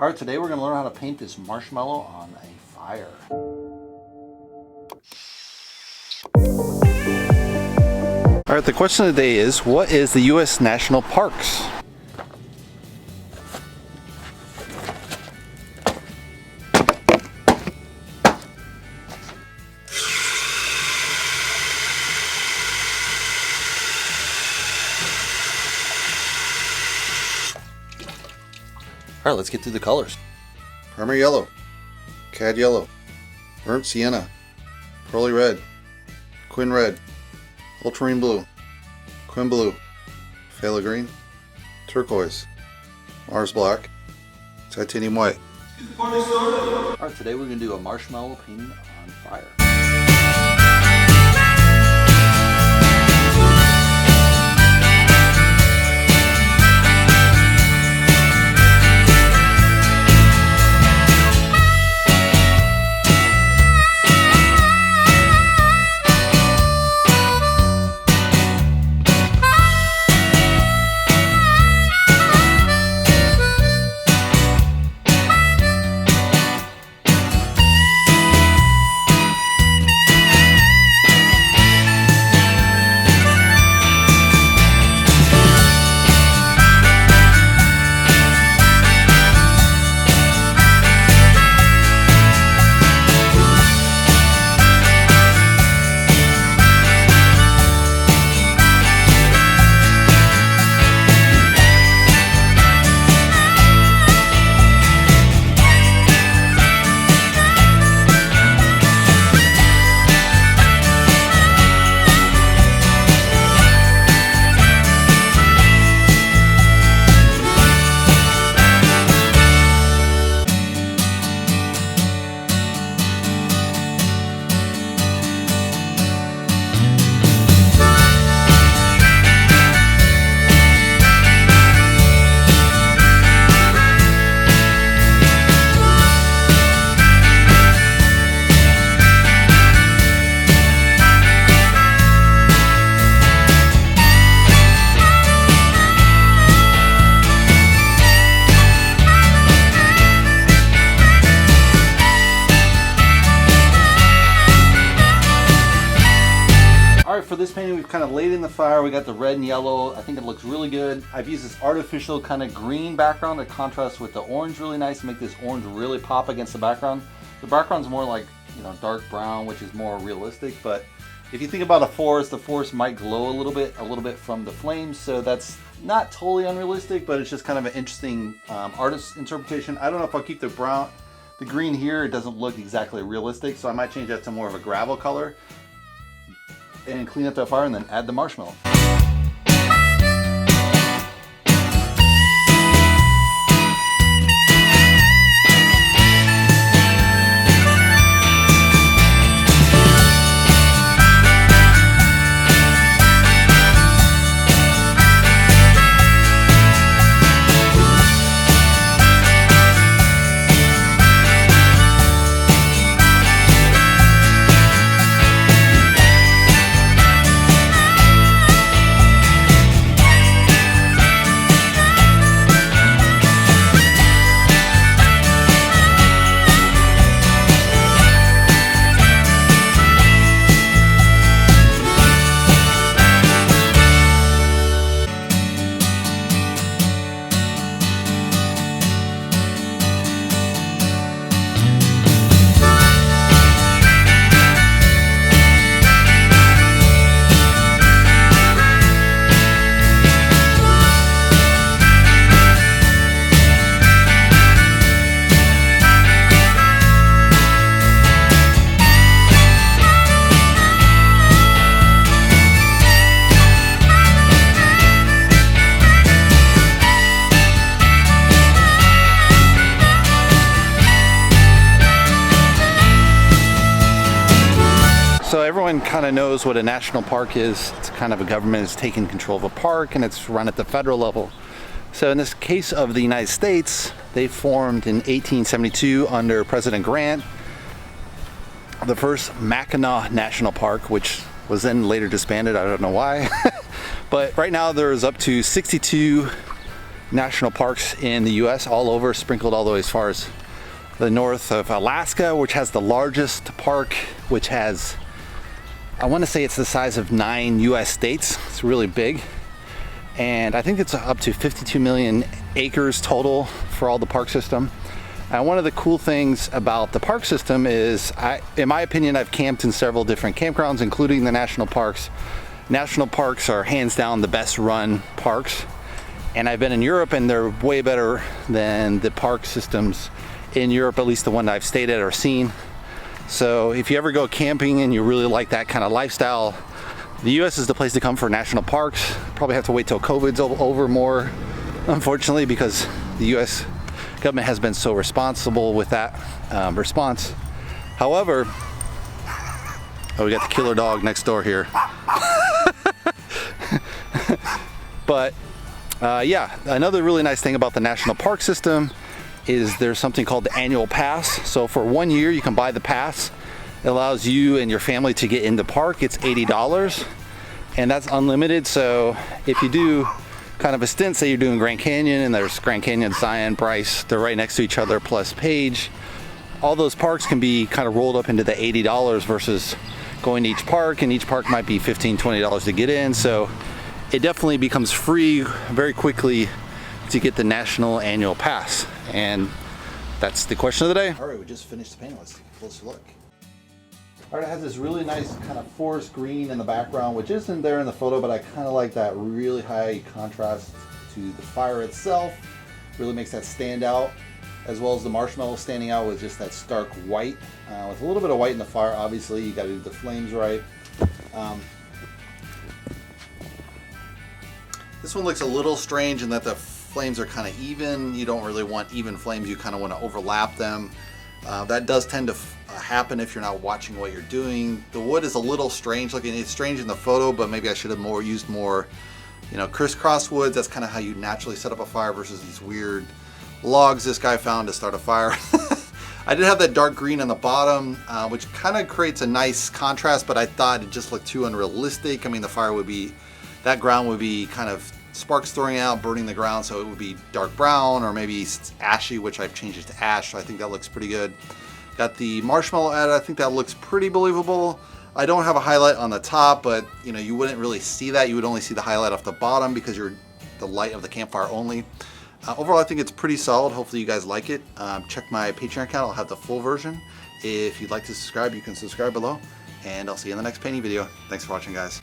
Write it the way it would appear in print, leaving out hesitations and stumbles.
Alright, today we're going to learn how to paint this marshmallow on a fire. Alright, the question of the day is, what is the U.S. National Parks? Alright, let's get through the colors. Primary yellow, cad yellow, burnt sienna, pearly red, quin red, ultramarine blue, quin blue, phthalo green, turquoise, Mars black, titanium white. Alright, today we're going to do a marshmallow painting on fire. Alright, for this painting we've kind of laid in the fire. We got the red and yellow. I think it looks really good. I've used this artificial kind of green background to contrast with the orange really nice to make this orange really pop against the background. The background's more like, you know, dark brown, which is more realistic, but if you think about a forest, the forest might glow a little bit from the flames, so that's not totally unrealistic, but it's just kind of an interesting artist's interpretation. I don't know if I'll keep the green here. It doesn't look exactly realistic, so I might change that to more of a gravel color and clean up that fire and then add the marshmallow. So everyone kind of knows what a national park is. It's kind of a government is taking control of a park and it's run at the federal level. So in this case of the United States, they formed in 1872 under President Grant the first Mackinac National Park, which was then later disbanded. I don't know why. But right now there's up to 62 national parks in the US, all over, sprinkled all the way as far as the north of Alaska, which has the largest park, which has, I want to say it's the size of 9 US states. It's really big. And I think it's up to 52 million acres total for all the park system. And one of the cool things about the park system is, in my opinion, I've camped in several different campgrounds, including the national parks. National parks are hands down the best run parks. And I've been in Europe and they're way better than the park systems in Europe, at least the one I've stayed at or seen. So if you ever go camping and you really like that kind of lifestyle, the US is the place to come for national parks. Probably have to wait till COVID's over more, unfortunately, because the US government has been so responsible with that response. However, oh, we got the killer dog next door here. But yeah, another really nice thing about the national park system is there's something called the annual pass. So for 1 year you can buy the pass. It allows you and your family to get in the park. It's $80 and that's unlimited. So if you do kind of a stint, say you're doing Grand Canyon, and there's Grand Canyon, Zion, Bryce, they're right next to each other, plus Page, all those parks can be kind of rolled up into the $80 versus going to each park, and each park might be $15, $20 to get in. So it definitely becomes free very quickly to get the national annual pass. And that's the question of the day. All right, we just finished the painting. Let's take a closer look. All right, it has this really nice kind of forest green in the background, which isn't there in the photo, but I kind of like that really high contrast to the fire itself. Really makes that stand out, as well as the marshmallow standing out with just that stark white. With a little bit of white in the fire, obviously, you got to do the flames right. This one looks a little strange in that the flames are kind of even. You don't really want even flames, you kind of want to overlap them. That does tend to happen if you're not watching what you're doing. The wood is a little strange looking. It's strange in the photo, but maybe I should have used more, you know, crisscross woods. That's kind of how you naturally set up a fire versus these weird logs this guy found to start a fire. I did have that dark green on the bottom, which kind of creates a nice contrast, but I thought it just looked too unrealistic. I mean, the fire would be, that ground would be kind of sparks throwing out, burning the ground, so it would be dark brown or maybe ashy, which I've changed it to ash, so I think that looks pretty good. Got the marshmallow added. I think that looks pretty believable. I don't have a highlight on the top, but you know, you wouldn't really see that. You would only see the highlight off the bottom because you're the light of the campfire only. Overall, I think it's pretty solid. Hopefully you guys like it. Check my Patreon account. I'll have the full version. If you'd like to subscribe, you can subscribe below, and I'll see you in the next painting video. Thanks for watching, guys.